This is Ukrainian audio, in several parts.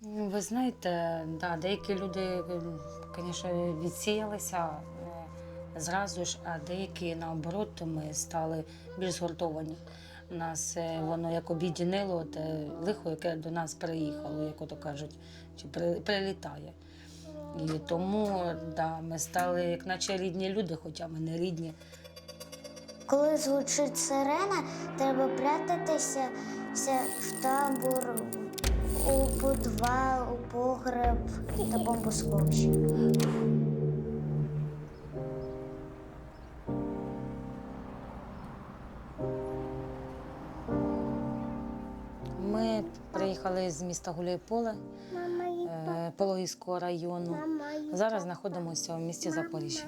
Ви знаєте, да, деякі люди, звісно, відсіялися зразу ж, а деякі, наоборот, ми стали більш згуртовані. Нас воно як об'єднило те лихо, яке до нас приїхало, як ото кажуть, чи прилітає. І тому да, ми стали як наче рідні люди, хоча ми не рідні. Коли звучить сирена, треба прятатися в табор, у підвал, у погреб та бомбосховище. Ми приїхали з міста Гуляйполе, Пологівського району. Зараз знаходимося в місті Запоріжжя.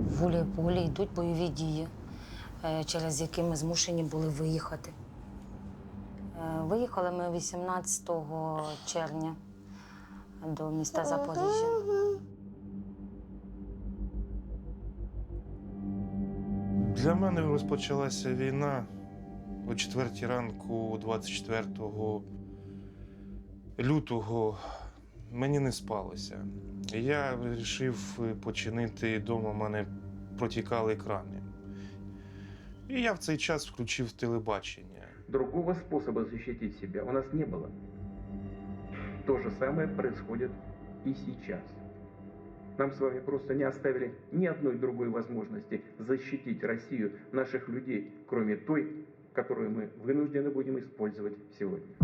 В Гуляйполі йдуть бойові дії, через які ми змушені були виїхати. Виїхали ми 18 червня до міста Запоріжжя. Для мене розпочалася війна о 4 ранку, 24 лютого. Мені не спалося. Я вирішив починити вдома, в мене протікали крани. І я в цей час включив телебачення. Другого способа защитить себя у нас не было. То же самое происходит и сейчас. Нам с вами просто не оставили ни одной другой возможности защитить Россию, наших людей, кроме той, которую мы вынуждены будем использовать сегодня.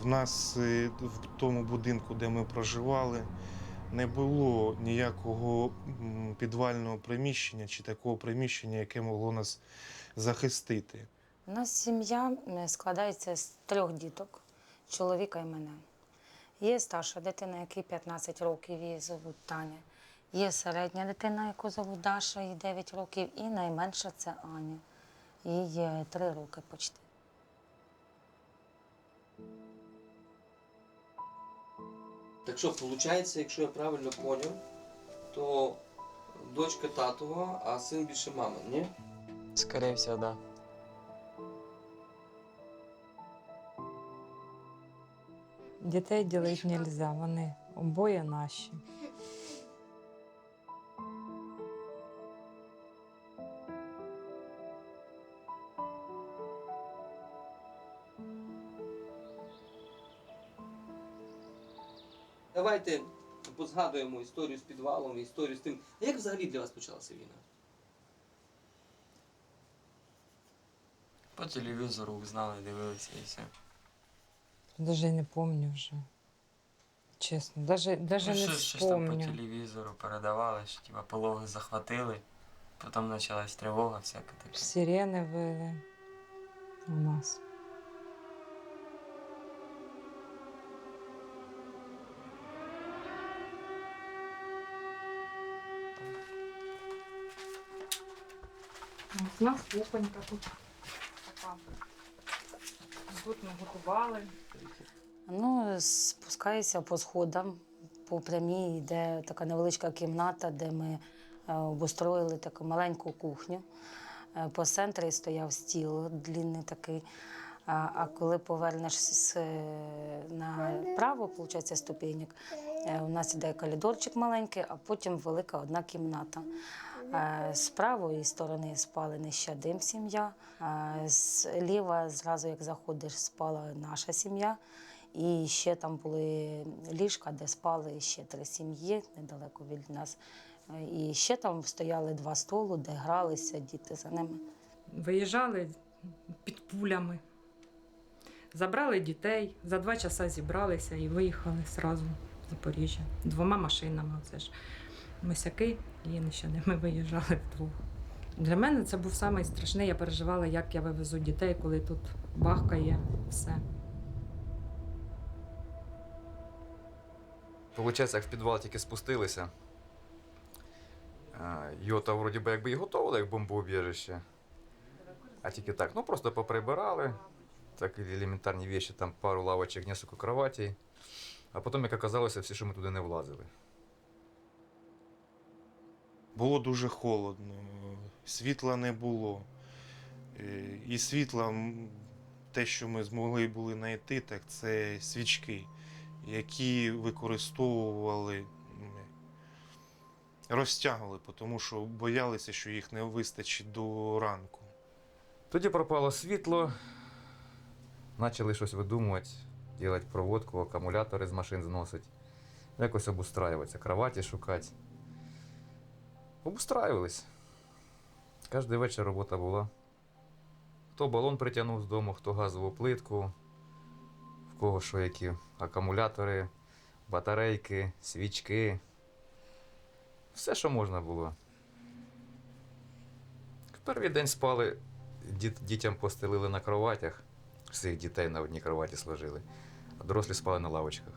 В нас в тому будинку, де ми проживали, не було ніякого підвального приміщення чи такого приміщення, яке могло нас захистити. У нас сім'я складається з 3 діток, чоловіка і мене. Є старша дитина, якій 15 років, її звуть Таня. Є середня дитина, яку звуть Даша, їй 9 років, і найменша – це Аня. Їй 3 роки почти. Так що, виходить, якщо я правильно поняв, то дочка татова, а син більше мами, ні? Скорее всего, да. Дітей ділити не можна, вони обоє наші. Давайте позгадуємо історію з підвалом, історію з тим. А як взагалі для вас почалася війна? По телевізору узнали, дивилися і все. Даже не пам'ятаю вже. Чесно, даже не Щось там по вспомню. телевізору передавали, що типа пологи захватили, потім почалась тривога, всяке таке. Сирени вили у нас. У нас кухонька тут така. Тут ми готували. Ну, спускаюся по сходам, по прямій йде така невеличка кімната, де ми обустроїли таку маленьку кухню. По центрі стояв стіл длинний такий, А коли повернеш направо, виходить, ступеньок, у нас іде коридорчик маленький, а потім велика одна кімната. З правої сторони спали нещадим сім'я, зліва, зразу як заходиш, спала наша сім'я. І ще там були ліжка, де спали ще 3 сім'ї недалеко від нас. І ще там стояли 2 столи, де гралися діти за ними. Виїжджали під пулями, забрали дітей, за 2 часа зібралися і виїхали одразу в Запоріжжя. 2 машинами. Оце ж Мисяки і Нещадим. Ми виїжджали вдвох. Для мене це був самий страшний. Я переживала, як я вивезу дітей, коли тут бахкає все. Получається, як в підвал тільки спустилися. Йота вроді би якби і готували, як бомбоубіжище. А тільки так, ну просто поприбирали. Так елементарні речі, там пару лавочок, несколько кроватей. А потім, як оказалося, всі, що ми туди не влазили. Було дуже холодно, світла не було. І світла, те, що ми змогли були знайти, так це свічки, які використовували, розтягували, тому що боялися, що їх не вистачить до ранку. Тоді пропало світло, почали щось видумувати, робити проводку, акумулятори з машин зносити, якось обустраюватися, кроваті шукати. Обустраювались. Кожен вечір робота була. Хто балон притягнув з дому, хто газову плитку, в кого що які акумулятори, батарейки, свічки. Все, що можна було. В перший день спали, дітям постелили на кроватях, всіх дітей на одній кроваті сложили, а дорослі спали на лавочках.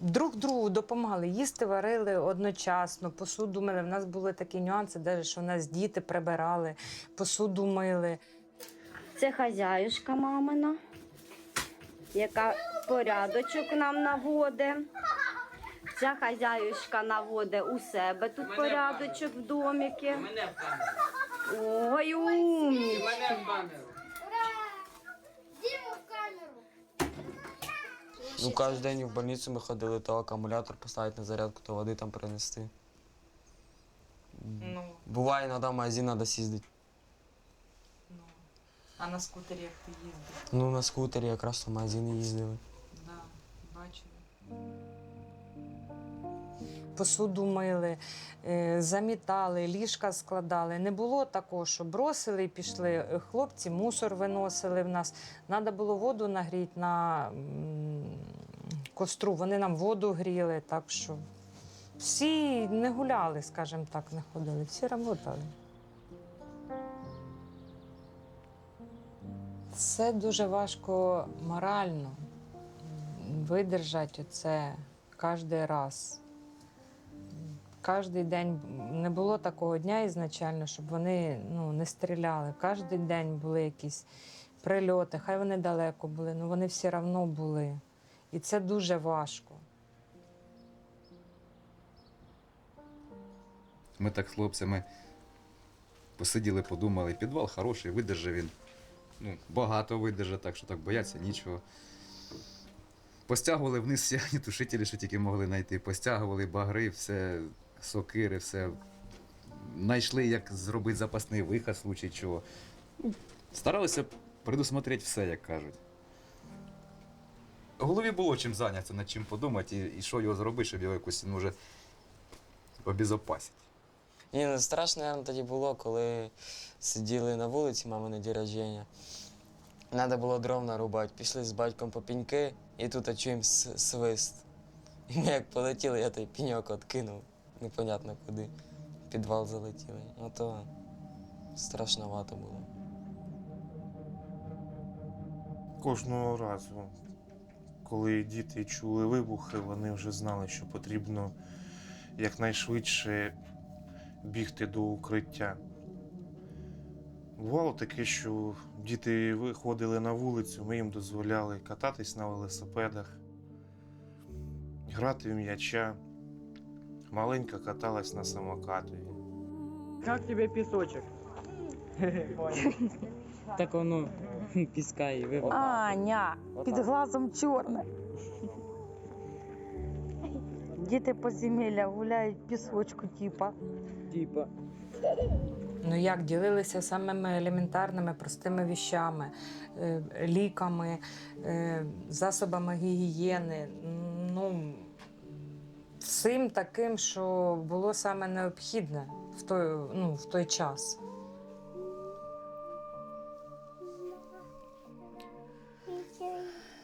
Друг другу допомагали, їсти варили одночасно, посуду мили. В нас були такі нюанси, навіть, що у нас діти прибирали, посуду мили. Це хазяюшка мамина, яка порядочок нам наводить. Ця хазяюшка наводить у себе тут порядочок в доміки. Мене в камеру. Ой, умнічка. Мене в камеру. Ну, кожен день в больницю ми ходили, то акумулятор поставити на зарядку, то води там принести. Ну, Буває, іноді в магазин треба з'їздити. ну. А на скутері як ти їздив? Ну, на скутері якраз в магазин їздили. Да, бачили. Посуду мили, замітали, ліжка складали. Не було такого, що бросили і пішли. Хлопці мусор виносили в нас. Треба було воду нагріти на костру. Вони нам воду гріли, так що всі не гуляли, скажімо так, не ходили, всі працювали. Це дуже важко морально видержати це кожен раз. Кожен день не було такого дня ізначально, щоб вони не стріляли. Кожен день були якісь прильоти, хай вони далеко були, але вони все одно були. І це дуже важко. Ми так з хлопцями посиділи, подумали, підвал хороший, видержав він. Ну, багато видержав, так що так бояться нічого. Постягували вниз всі огнетушителі, що тільки могли знайти. Постягували багри, все, сокири, все. Знайшли, як зробити запасний вихід, в случай чого. Ну, старалися предусмотрети все, як кажуть. В голові було чим зайнятися, над чим подумати і що його зробити, щоб його якось вже обезопасити. І ну, страшно, мабуть, тоді було, коли сиділи на вулиці, мамине день рождення. Треба було дров нарубати. Пішли з батьком по піньки, і тут чуємо свист. І ми як полетіли, я той піньок відкинув, непонятно куди. В підвал залетіли. Ото страшновато було. Кожного разу, коли діти чули вибухи, вони вже знали, що потрібно якнайшвидше бігти до укриття. Бувало таке, що діти виходили на вулицю, ми їм дозволяли кататись на велосипедах, грати в м'яча. Маленька каталась на самокаті. Як тобі пісочок? Так воно піска і випало. Аня, під глазом чорне. Діти подземілля гуляють в пісочку, типа. Ну як, ділилися самими елементарними, простими віщами, ліками, засобами гігієни. Ну, всім таким, що було саме необхідне в той час.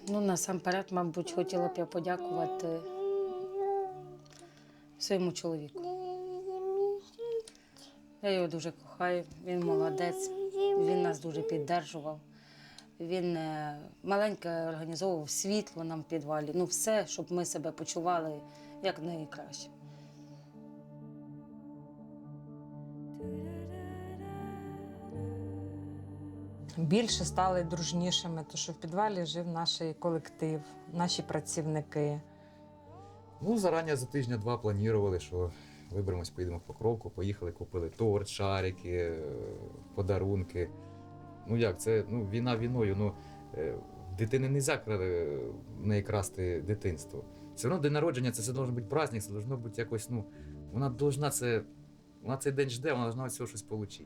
Ну, насамперед, мабуть, хотіла б я подякувати своєму чоловіку. Я його дуже кохаю, він молодець, він нас дуже підтримував. Він маленьке організовував світло нам в підвалі, ну все, щоб ми себе почували як найкраще. Більше стали дружнішими, тому що в підвалі жив наш колектив, наші працівники. Ну, зарані за тижня-два планували, що виберемось, поїдемо в Покровку, поїхали, купили торт, шарики, подарунки. Ну як, це війна війною, дитини не можна в неї красти дитинство. Все одно день народження, це має бути праздник, це має бути якось, вона цей день жде, вона повинна від цього щось отримати.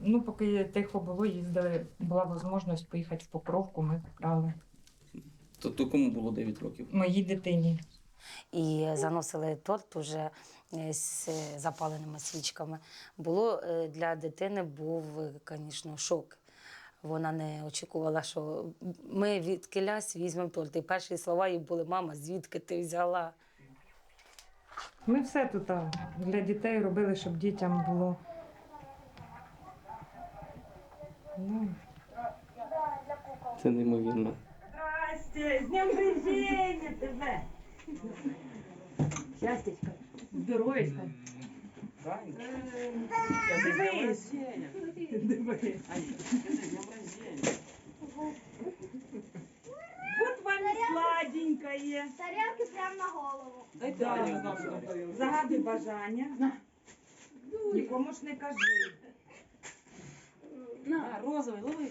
Ну, поки тихо було, їздили, була можливість поїхати в Покровку, ми брали То кому було 9 років? моїй дитині. І заносили торт уже з запаленими свічками. Було для дитини був, звісно, шок. Вона не очікувала, що ми відкилясь візьмемо торт. І перші слова їй були: мама, звідки ти взяла? Ми все тут для дітей робили, щоб дітям було. Ну. Це неймовірно. Здрасте, з днем рождения тебе! Счастечко, здоровечко. Дивись. Дивись. Вот вам и сладенькое. Тарелки прямо на голову. Да. Загадуй бажання. Нікому ж не кажи. На, розовий, лови.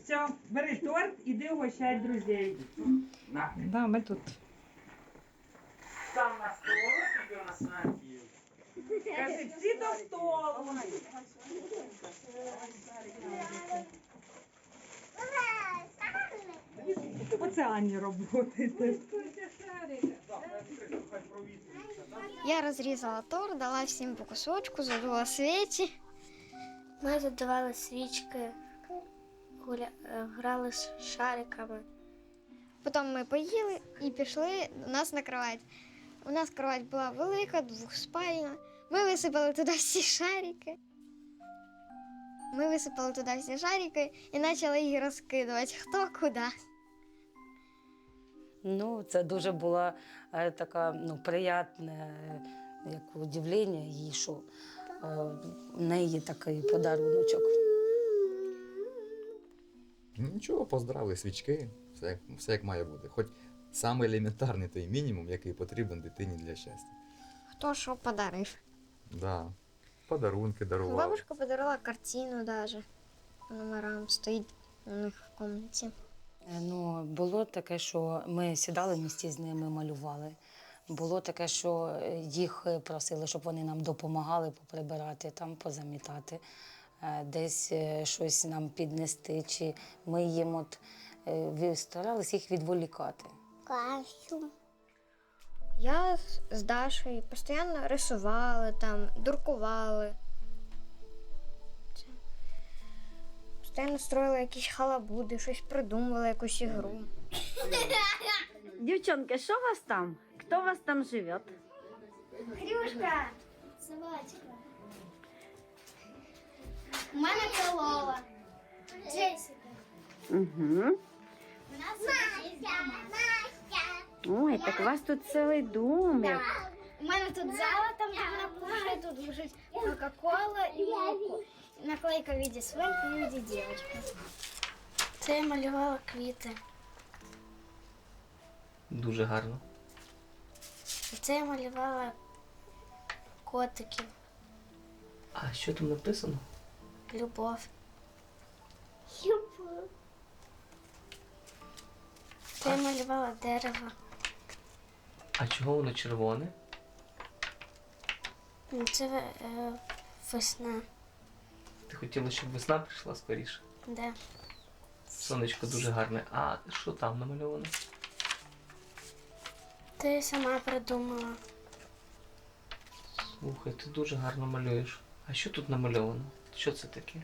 Все, бери торт, іди угощай друзей. Да, ми тут. Сам на стол. Кажи, всі до столу. Оце Ані роботи. Я розрізала торт, дала всім по кусочку, задула свічі. Ми задавали свічки, грали з шариками. Потім ми поїли і пішли до нас на кровать. У нас кровать була велика, двохспальна. Ми висипали туди всі шарики. І почали їх розкидувати, хто куди. Ну, це дуже було таке приємне як удивлення їй, що в неї такий подаруночок. Нічого, поздравили, свічки, все як має бути. Хоч саме елементарний той мінімум, який потрібен дитині для щастя. Хто що подарив? Да. Подарунки дарували. Бабушка подарила картину навіть по номерам, стоїть у них в кімнаті. Ну, було таке, що ми сідали в місті з ними, малювали. Було таке, що їх просили, щоб вони нам допомагали поприбирати, там, позамітати, десь щось нам піднести, чи ми їм старалися їх відволікати. Костюм. Я з Дашою постійно рисували, там, друкували. Постійно строїли якісь халабуди, щось придумували, якусь ігру. Девчонки, що у вас там? Хто у вас там живе? Хрюшка. Собачка. У мене корова. Джесіка. Угу. У нас Настя. Ой, так у вас тут цілий домик. У мене тут золото можна кушати, тут лежить Кока-Кола і молоко. Наклейка в виді свинки і в виді дівчинки. Це я малювала квіти. Дуже гарно. Це я малювала котиків. А що там написано? Любов. Любов. Це я малювала дерево. А чого воно червоне? Це весна. Ти хотіла, щоб весна прийшла скоріше? Да. Сонечко дуже гарне. А що там намальовано? Це я сама придумала. Слухай, ти дуже гарно малюєш. А що тут намальовано? Що це таке?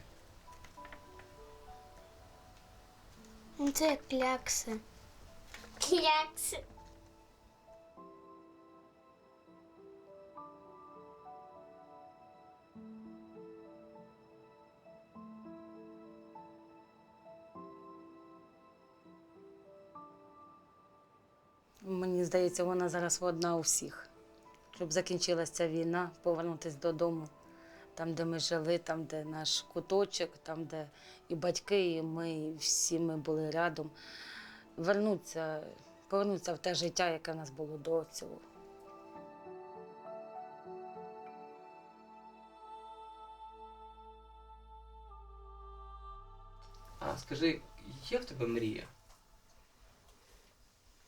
Це як клякси. Клякси. Мені здається, вона зараз одна у всіх. Щоб закінчилася ця війна, повернутися додому, там, де ми жили, там, де наш куточок, там, де і батьки, і ми, і всі ми були рядом. Повернутися в те життя, яке в нас було до цього. А скажи, є в тебе мрія?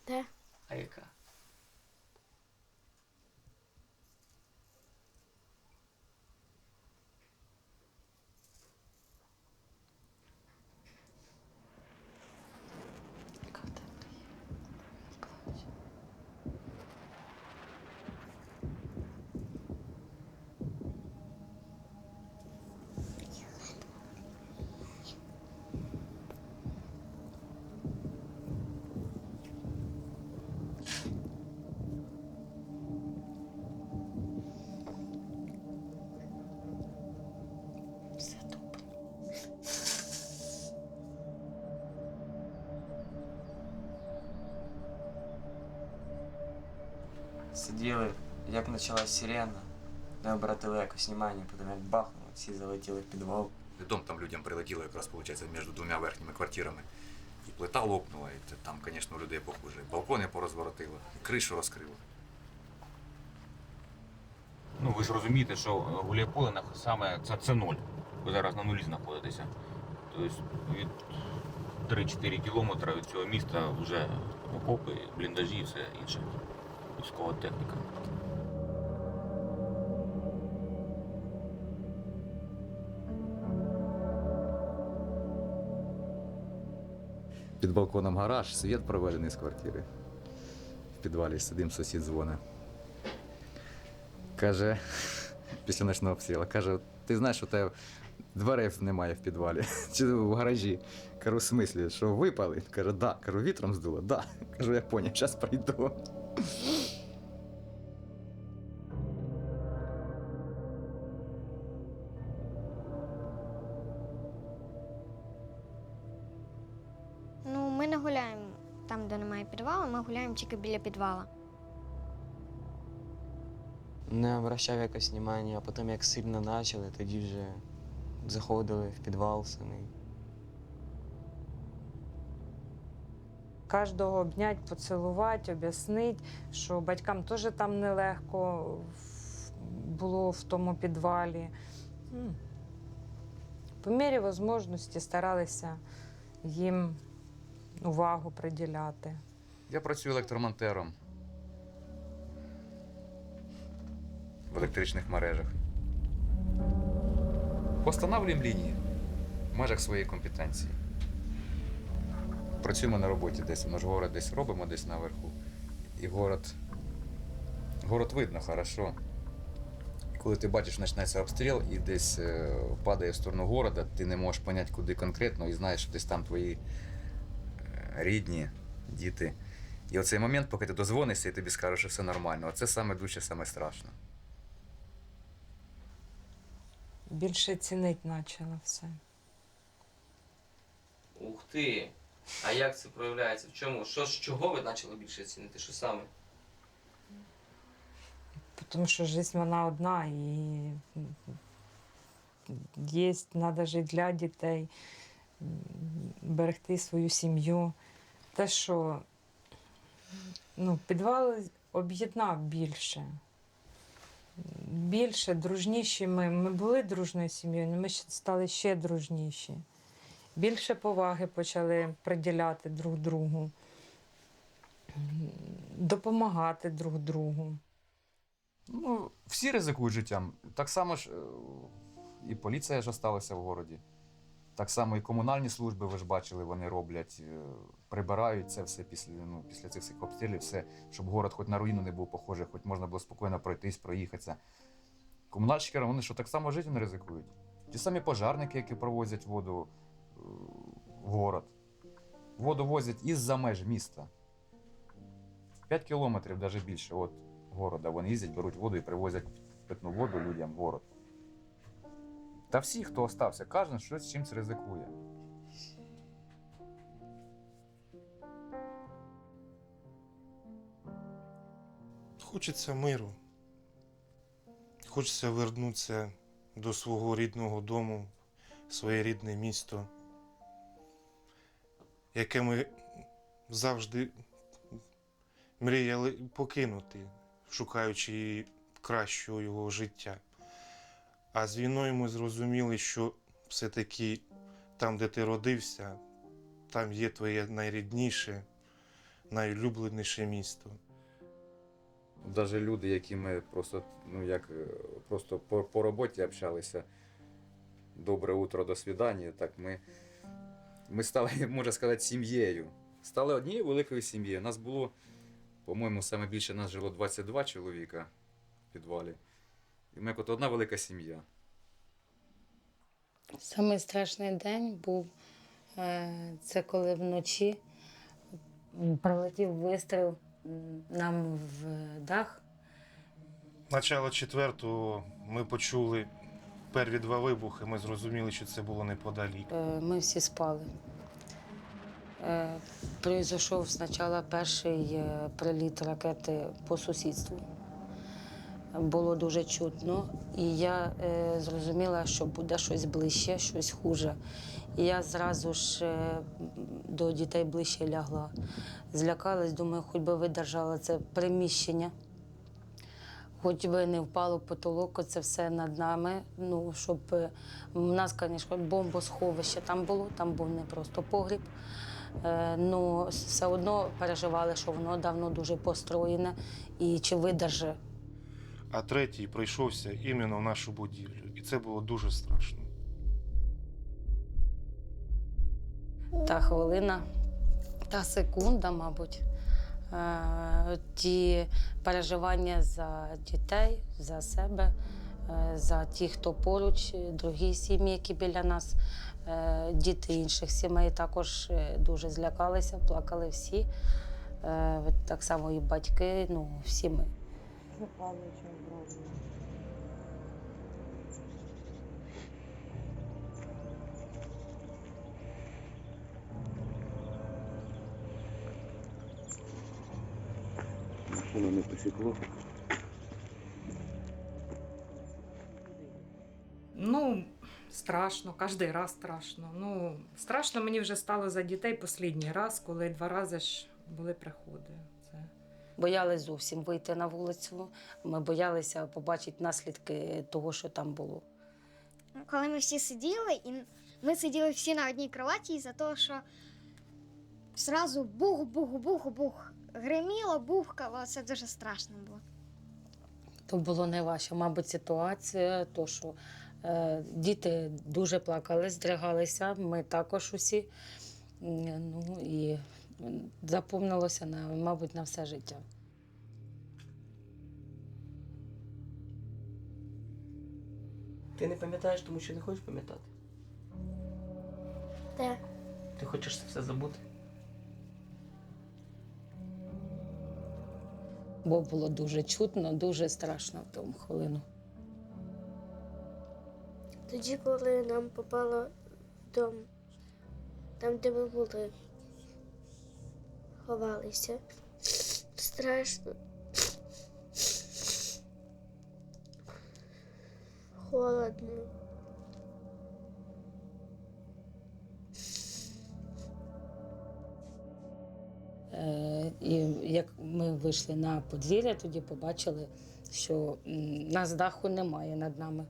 Да. А яка? Все добре. Сиділи, як почалась сирена, не обратили якось внимання, потім як бахнуло, всі залетіли в підвал. Дом там людям прилетіло якраз, виходить, між двома верхніми квартирами. І плита лопнула, і там, звісно, у людей похуже. Балкони порозворотило, і кришу розкрило. Ну, ви ж розумієте, що Гуляйполе саме це ноль. Ви зараз на нулі знаходитеся. Тобто від 3-4 кілометри від цього міста вже окопи, бліндажі і все інше. Військова техніка. Під балконом гараж, світ проведений з квартири. В підвалі сидим, сусід дзвонить. Каже, після ночного обстрілу, каже, ти знаєш, що у тебе дверей немає в підвалі, чи в гаражі. Кажу, в смислі, що випали? Каже, да. Кажу, вітром здуло? Да. Кажу, я поняв, зараз прийду. Ну, ми не гуляємо там, де немає підвалу, ми гуляємо тільки біля підвала. Не обращав якось внимання, а потім як сильно почали, тоді вже заходили в підвал самий. Кожного обнять, поцілувати, об'яснити, що батькам теж там нелегко було в тому підвалі. По мірі можливості старалися їм увагу приділяти. Я працюю електромонтером в електричних мережах. Постановлюємо лінії в межах своєї компетенції. Працюємо на роботі десь, ми ж город десь робимо, десь наверху. І город видно хорошо. Коли ти бачиш, починається обстріл і десь падає в сторону города, ти не можеш зрозуміти, куди конкретно, і знаєш, що десь там твої рідні, діти. І оцей момент, поки ти дозвонишся і тобі скажуть, що все нормально, оце саме дужче, саме страшно. Більше цінить почала все. Ух ти! А як це проявляється? В чому? Що з чого ви почали більше цінити? Що саме? тому що життя вона одна і є, треба жити для дітей, берегти свою сім'ю. Те, що підвал об'єднав більше. Більше, дружніші ми. Ми були дружною сім'єю, але ми стали ще дружніші. Більше поваги почали приділяти друг другу, допомагати друг другу. Ну, всі ризикують життям. Так само ж і поліція ж осталася в городі. Так само і комунальні служби, ви ж бачили, вони роблять, прибирають це все після цих всіх обстрілів, все, щоб город хоч на руїну не був похожий, хоч можна було спокійно пройтись, проїхатися. Комунальщики, вони що, так само життям не ризикують? Ті самі пожарники, які провозять воду в город. Воду возять із-за меж міста. 5 кілометрів, навіть більше, від города. Вони їздять, беруть воду і привозять питну воду людям в город. Та всі, хто остався, кожен щось чимось ризикує. Хочеться миру. Хочеться повернутися до свого рідного дому, своє рідне місто, яке ми завжди мріяли покинути, шукаючи кращого його життя. А з війною ми зрозуміли, що все-таки там, де ти родився, там є твоє найрідніше, найулюбленіше місто. Навіть люди, які ми просто по роботі общалися, добре утро, до свидання, так ми стали, можна сказати, сім'єю. Стали однією великою сім'єю. Нас було, по-моєму, саме більше нас жило 22 чоловіка в підвалі. І ми як одна велика сім'я. Самий страшний день був, це коли вночі прилетів вистріл нам в дах. Начало 4-го ми почули перві 2 вибухи, ми зрозуміли, що це було неподалік. Ми всі спали. Пройшов спочатку перший приліт ракети по сусідству. Було дуже чутно, і я зрозуміла, що буде щось ближче, щось хуже. І я зразу ж до дітей ближче лягла. Злякалась, думаю, хоч би видержала це приміщення, хоч би не впало в потолок, це все над нами. Щоб у нас, звісно, бомбосховище там було, там був не просто погріб. Все одно переживали, що воно давно дуже построєне і чи видержи. А 3-й прийшовся іменно в нашу будівлю. І це було дуже страшно. Та хвилина, та секунда, мабуть, ті переживання за дітей, за себе, за тих, хто поруч, другі сім'ї, які біля нас, діти інших сімей також дуже злякалися, плакали всі, так само і батьки, всі ми. Машину не посікло. Страшно, кожен раз страшно. Страшно мені вже стало за дітей останній раз, коли 2 рази ж були приходи. Боялись зовсім вийти на вулицю. Ми боялися побачити наслідки того, що там було. Коли ми всі сиділи, і ми сиділи всі на одній кроваті із-за того, що зразу бух-бух-бух-бух. Гриміло, бухкало, це дуже страшно було. То було найважче, мабуть, ситуація, то що діти дуже плакали, здригалися, ми також усі. І запомнилося, мабуть, на все життя. Ти не пам'ятаєш, тому що не хочеш пам'ятати? Так. Ти хочеш це все забути? Бо було дуже чутно, дуже страшно в тому хвилину. Тоді, коли нам попало в дом, там, де ми були, ховалися, страшно. Холодно. І як ми вийшли на подвір'я, тоді побачили, що нас даху немає над нами.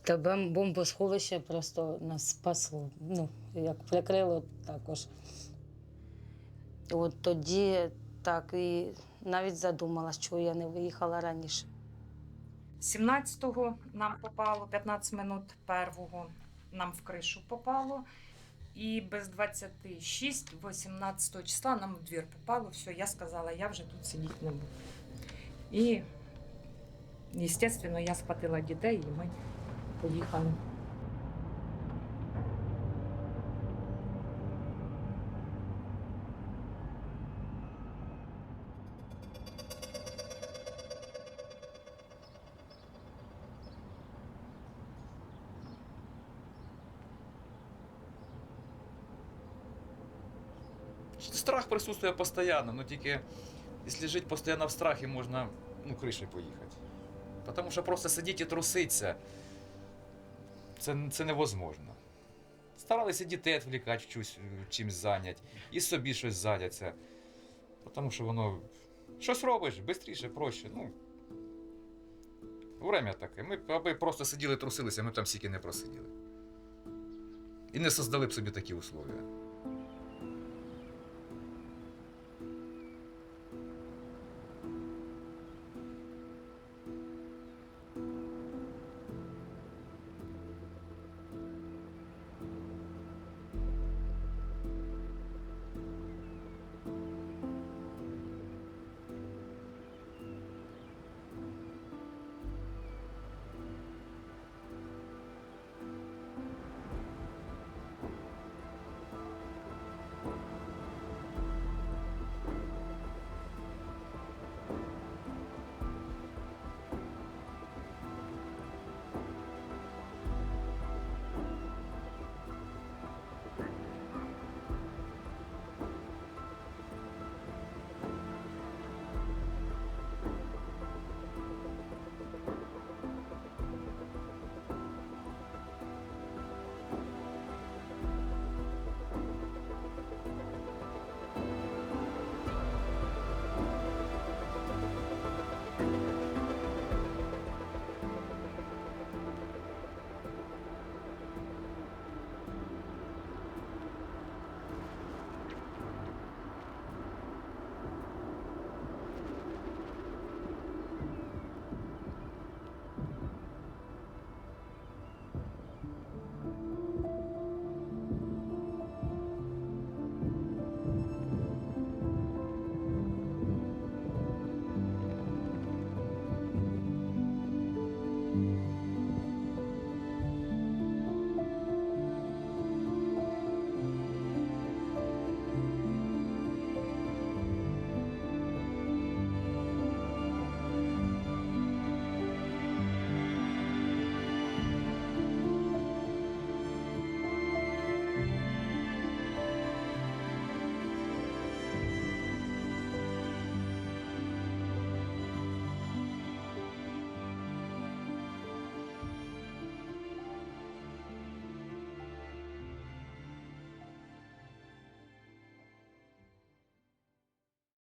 Та бомбосховище просто нас спасло, ну, як прикрило також. От тоді так і навіть задумалась, чого я не виїхала раніше. 17-го нам попало, 15 минут первого нам в кришу попало. І без 26, 18 числа нам в двір попало. Все, я сказала, я вже тут сидіти не буду. І, звісно, я схватила дітей і ми поїхали. Страх присутствує постійно, но тільки якщо жити постійно в страхі, можна кришею поїхати. Тому що просто сидіти і труситися, це невозможно. Старалися дітей відвлікати, чимось зайняти, і собі щось зайняться. Тому що воно щось робиш, швидше, проще. Время таке. Ми аби просто сиділи, трусилися, ми б там стільки не просиділи. І не создали б собі такі условия.